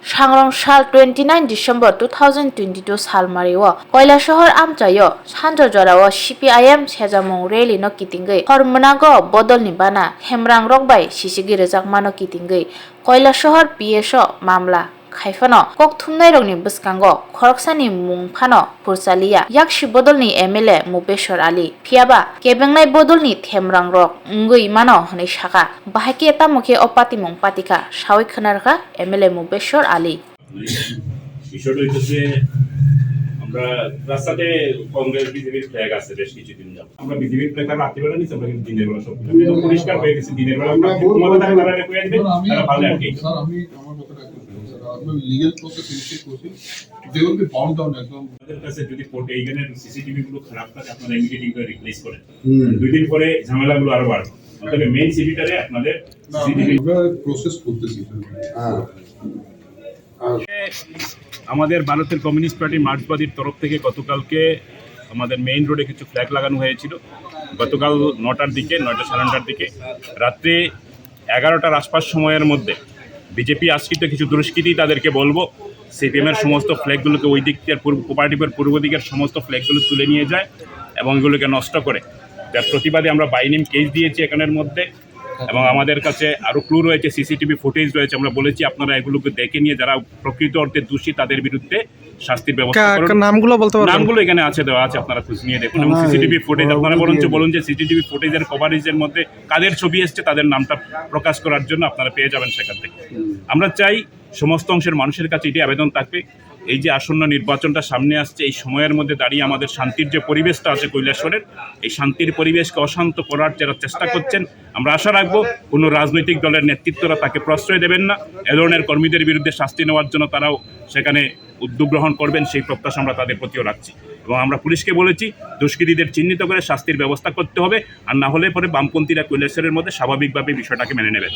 सांग्रां साल 29 डिसेम्बर 2022 सालमारिओ কৈলাসহর আমচাयो सानजराओ CPIM सेजामुं rally no kitingui hormonago bodolni bana hemrang rokbai sisigi rejakmano kitingui Kailashahar PSO मामला खायफानो kok thumnai rokni bwskango khoroksani mungphano purchalia yakshi bodolni MLA Mubeshwar Ali phiaba kebengnai bodolni themrang rok ngui mano honai saka bahake tamukhe opati mung patika sawai khonarka MLA Mubeshwar Ali বিষয়টা হচ্ছে আমরা রাস্তাতে কংগ্রেস বিজেপির flag আছে বেশ কিছুদিন যাবত আমরা বিজেপির ফ্ল্যাগ রাত্রি বেলা নিচ্ছি আমরা কিন্তু দিনের বেলা সব পরিষ্কার হয়ে গেছে দিনের বেলা আমরা মনে থাকে তারা রেখে দিবে তারা ভালো আর কি স্যার আমি আমার কথাটা একটু স্যার আমরা লিগ্যাল প্রসেস ইনিশিয়েট করছি they will be bound down একদম আমাদের কাছে যদি কোর্টে এইখানে সিসিটিভি গুলো খারাপ থাকে আপনারা ইমিডিয়েটলি করে রিপ্লেস করেন দুই দিন পরে ঝামেলাগুলো আরো বাড়বে তবে মেইন সিভিটারে আপনাদের সিসিটিভি প্রসেস করতেছি হ্যাঁ আমাদের ভারতের কমিউনিস্ট পার্টি মার্ক্সবাদীর তরফ থেকে গতকালকে আমাদের মেইন রোডে কিছু ফ্ল্যাগ লাগানো হয়েছিল গতকাল 9টার দিকে 9টা সাড়ে 9টার দিকে রাত্রে 11টার আশপাশ সময়ের মধ্যে বিজেপি আশ্রিত কিছু দুষ্কৃতী তাদেরকে বলবো সিপিএমের সমস্ত ফ্ল্যাগগুলোকে ওই দিক থেকে কোঅপারেটিভের পূর্ব দিকের সমস্ত ফ্ল্যাগগুলো তুলে নিয়ে যায় এবং এগুলোকে নষ্ট করে যার প্রতিবাদে আমরা বাইনিম কেস দিয়েছি এখানের মধ্যে এবং আমাদের কাছে আরও ক্লু রয়েছে সিসিটিভি ফুটেজ রয়েছে আমরা বলেছি আপনারা এগুলোকে দেখে নিয়ে যারা প্রকৃত অর্থে দোষী তাদের বিরুদ্ধে শাস্তির ব্যবস্থা করুন নামগুলো বলতে পারবেন নামগুলো এখানে আছে দেওয়া আছে আপনারা খুঁজে নিয়ে দেখুন এবং সিসিটিভি ফুটেজ আপনারা বলুন যে সিসিটিভি ফুটেজের কভারেজের মধ্যে কাদের ছবি এসছে তাদের নামটা প্রকাশ করার জন্য আপনারা পেয়ে যাবেন সেখান থেকে আমরা চাই সমস্ত অংশের মানুষের কাছে এটি আবেদন থাকবে এই যে আসন্ন নির্বাচনটা সামনে আসছে এই সময়ের মধ্যে দাঁড়িয়ে আমাদের শান্তির যে পরিবেশটা আছে কৈলাসহরের এই শান্তির পরিবেশকে অশান্ত করার যারা চেষ্টা করছেন আমরা আশা রাখবো কোনো রাজনৈতিক দলের নেতৃত্বরা তাকে প্রশ্রয় দেবেন না এ ধরনের কর্মীদের বিরুদ্ধে শাস্তি নেওয়ার জন্য তারাও সেখানে উদ্যোগ গ্রহণ করবেন সেই প্রত্যাশা আমরা তাদের প্রতিও রাখছি এবং আমরা পুলিশকে বলেছি দুষ্কৃতীদের চিহ্নিত করে শাস্তির ব্যবস্থা করতে হবে আর না হলে পরে বামপন্থীরা কৈলাসহরের মধ্যে স্বাভাবিকভাবে বিষয়টাকে মেনে নেবেন।